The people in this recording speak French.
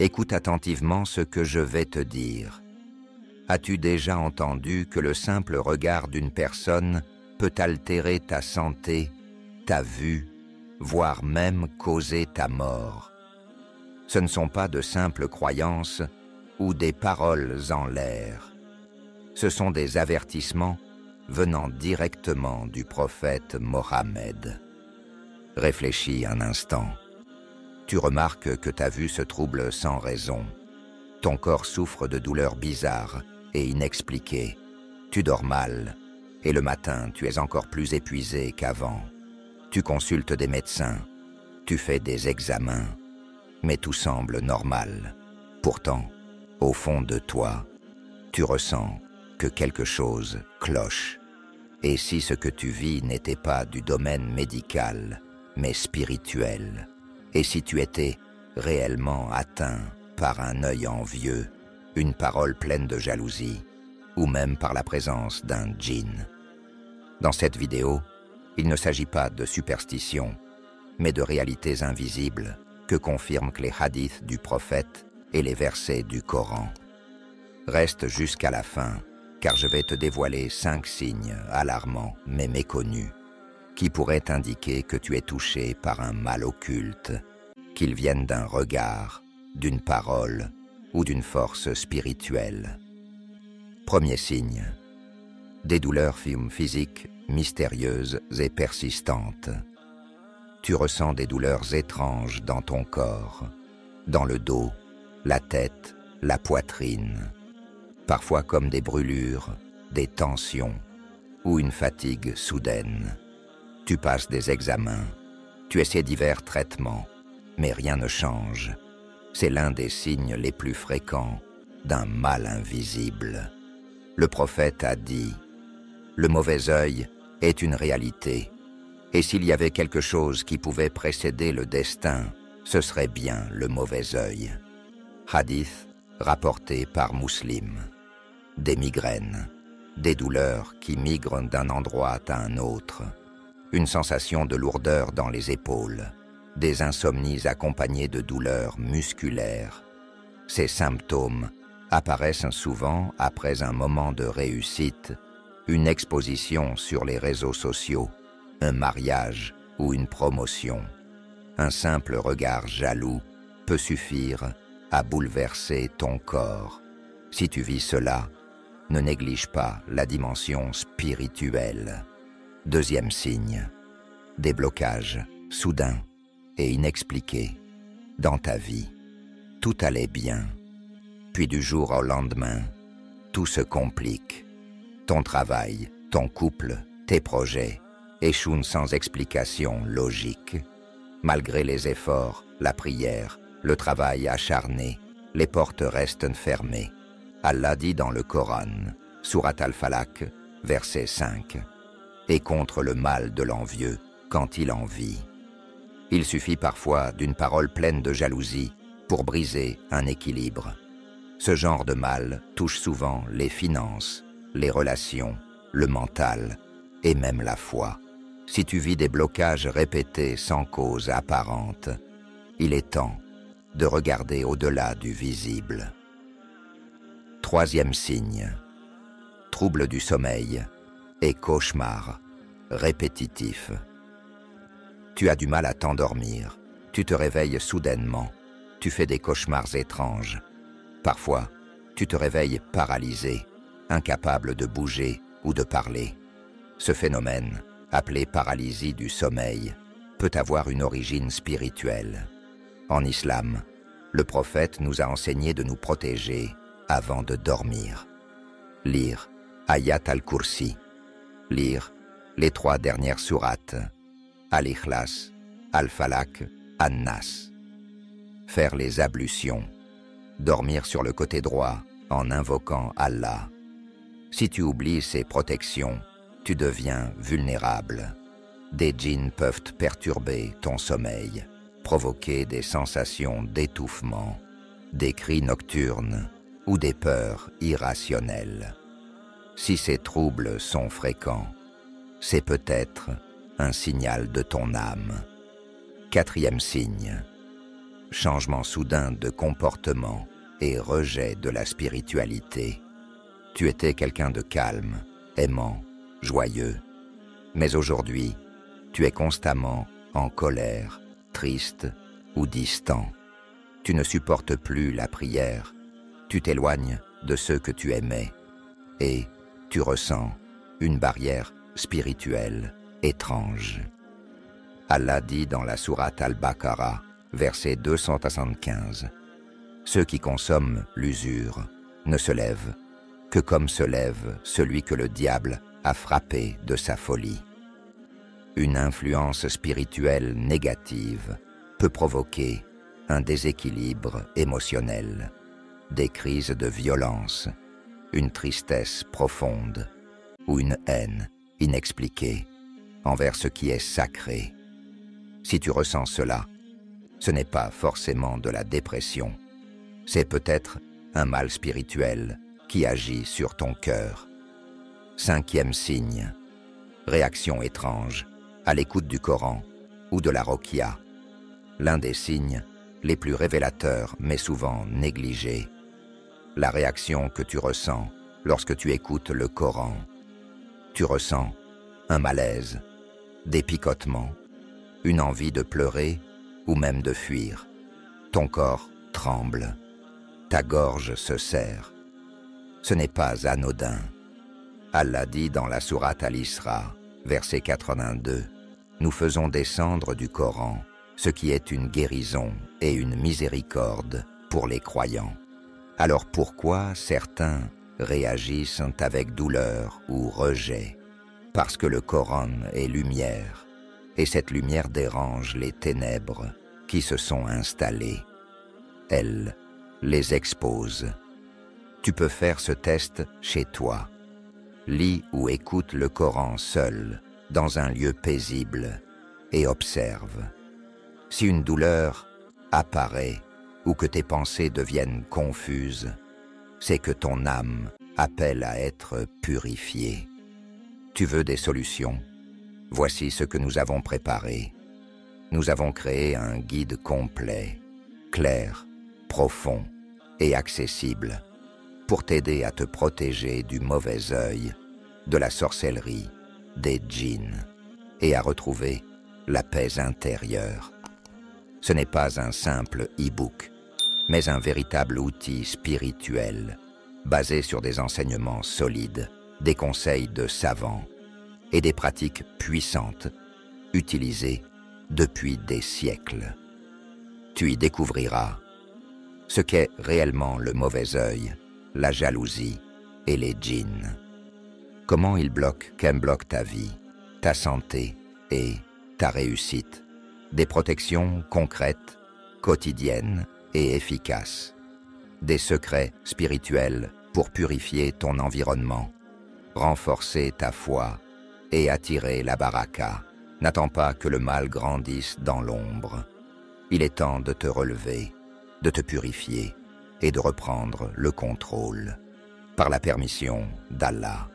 Écoute attentivement ce que je vais te dire. As-tu déjà entendu que le simple regard d'une personne peut altérer ta santé, ta vue, voire même causer ta mort? Ce ne sont pas de simples croyances ou des paroles en l'air. Ce sont des avertissements venant directement du prophète Mohammed. Réfléchis un instant. Tu remarques que ta vue se trouble sans raison. Ton corps souffre de douleurs bizarres et inexpliquées. Tu dors mal, et le matin, tu es encore plus épuisé qu'avant. Tu consultes des médecins, tu fais des examens, mais tout semble normal. Pourtant, au fond de toi, tu ressens que quelque chose cloche. Et si ce que tu vis n'était pas du domaine médical, mais spirituel, et si tu étais réellement atteint par un œil envieux, une parole pleine de jalousie, ou même par la présence d'un djinn. Dans cette vidéo, il ne s'agit pas de superstition, mais de réalités invisibles que confirment les hadiths du prophète et les versets du Coran. Reste jusqu'à la fin, car je vais te dévoiler 5 signes alarmants mais méconnus qui pourraient indiquer que tu es touché par un mal occulte, qu'ils viennent d'un regard, d'une parole ou d'une force spirituelle. Premier signe, des douleurs physiques mystérieuses et persistantes. Tu ressens des douleurs étranges dans ton corps, dans le dos, la tête, la poitrine, parfois comme des brûlures, des tensions ou une fatigue soudaine. Tu passes des examens, tu essaies divers traitements, mais rien ne change. C'est l'un des signes les plus fréquents d'un mal invisible. Le prophète a dit « Le mauvais œil est une réalité, et s'il y avait quelque chose qui pouvait précéder le destin, ce serait bien le mauvais œil. » Hadith rapporté par Muslim. Des migraines, des douleurs qui migrent d'un endroit à un autre, une sensation de lourdeur dans les épaules, des insomnies accompagnées de douleurs musculaires. Ces symptômes apparaissent souvent après un moment de réussite, une exposition sur les réseaux sociaux, un mariage ou une promotion. Un simple regard jaloux peut suffire à bouleverser ton corps. Si tu vis cela, ne néglige pas la dimension spirituelle. Deuxième signe, des blocages soudains et inexpliqués dans ta vie. Tout allait bien, puis du jour au lendemain, tout se complique. Ton travail, ton couple, tes projets échouent sans explication logique. Malgré les efforts, la prière, le travail acharné, les portes restent fermées. Allah dit dans le Coran, Surat Al-Falaq, verset 5, « Et contre le mal de l'envieux quand il envie. » Il suffit parfois d'une parole pleine de jalousie pour briser un équilibre. Ce genre de mal touche souvent les finances, les relations, le mental et même la foi. Si tu vis des blocages répétés sans cause apparente, il est temps de regarder au-delà du visible. Troisième signe, trouble du sommeil et cauchemar répétitif. Tu as du mal à t'endormir, tu te réveilles soudainement, tu fais des cauchemars étranges. Parfois, tu te réveilles paralysé, incapable de bouger ou de parler. Ce phénomène, appelé paralysie du sommeil, peut avoir une origine spirituelle. En islam, le prophète nous a enseigné de nous protéger avant de dormir. Lire Ayat al-Kursi, lire les 3 dernières sourates, Al-Ikhlas, Al-Falaq, An-Nas. Faire les ablutions, dormir sur le côté droit en invoquant Allah. Si tu oublies ces protections, tu deviens vulnérable. Des djinns peuvent perturber ton sommeil, provoquer des sensations d'étouffement, des cris nocturnes ou des peurs irrationnelles. Si ces troubles sont fréquents, c'est peut-être un signal de ton âme. Quatrième signe, changement soudain de comportement et rejet de la spiritualité. Tu étais quelqu'un de calme, aimant, joyeux. Mais aujourd'hui, tu es constamment en colère, triste ou distant. Tu ne supportes plus la prière. Tu t'éloignes de ceux que tu aimais et tu ressens une barrière spirituelle étrange. Allah dit dans la sourate Al-Baqarah, verset 275, « Ceux qui consomment l'usure ne se lèvent que comme se lève celui que le diable a frappé de sa folie. » Une influence spirituelle négative peut provoquer un déséquilibre émotionnel, des crises de violence, une tristesse profonde ou une haine inexpliquée envers ce qui est sacré. Si tu ressens cela, ce n'est pas forcément de la dépression, c'est peut-être un mal spirituel qui agit sur ton cœur. 5e signe, réaction étrange à l'écoute du Coran ou de la Rokia, l'un des signes les plus révélateurs mais souvent négligés. La réaction que tu ressens lorsque tu écoutes le Coran. Tu ressens un malaise, des picotements, une envie de pleurer ou même de fuir. Ton corps tremble, ta gorge se serre. Ce n'est pas anodin. Allah dit dans la sourate Al-Isra, verset 82, « Nous faisons descendre du Coran ce qui est une guérison et une miséricorde pour les croyants. » Alors pourquoi certains réagissent avec douleur ou rejet? Parce que le Coran est lumière, et cette lumière dérange les ténèbres qui se sont installées. Elle les expose. Tu peux faire ce test chez toi. Lis ou écoute le Coran seul, dans un lieu paisible, et observe. Si une douleur apparaît ou que tes pensées deviennent confuses, c'est que ton âme appelle à être purifiée. Tu veux des solutions? Voici ce que nous avons préparé. Nous avons créé un guide complet, clair, profond et accessible pour t'aider à te protéger du mauvais œil, de la sorcellerie, des djinns et à retrouver la paix intérieure. Ce n'est pas un simple e-book, mais un véritable outil spirituel basé sur des enseignements solides, des conseils de savants et des pratiques puissantes utilisées depuis des siècles. Tu y découvriras ce qu'est réellement le mauvais œil, la jalousie et les djinns. Comment ils bloquent ta vie, ta santé et ta réussite. Des protections concrètes, quotidiennes et efficaces. Des secrets spirituels pour purifier ton environnement, renforcer ta foi et attirer la baraka. N'attends pas que le mal grandisse dans l'ombre. Il est temps de te relever, de te purifier et de reprendre le contrôle. Par la permission d'Allah.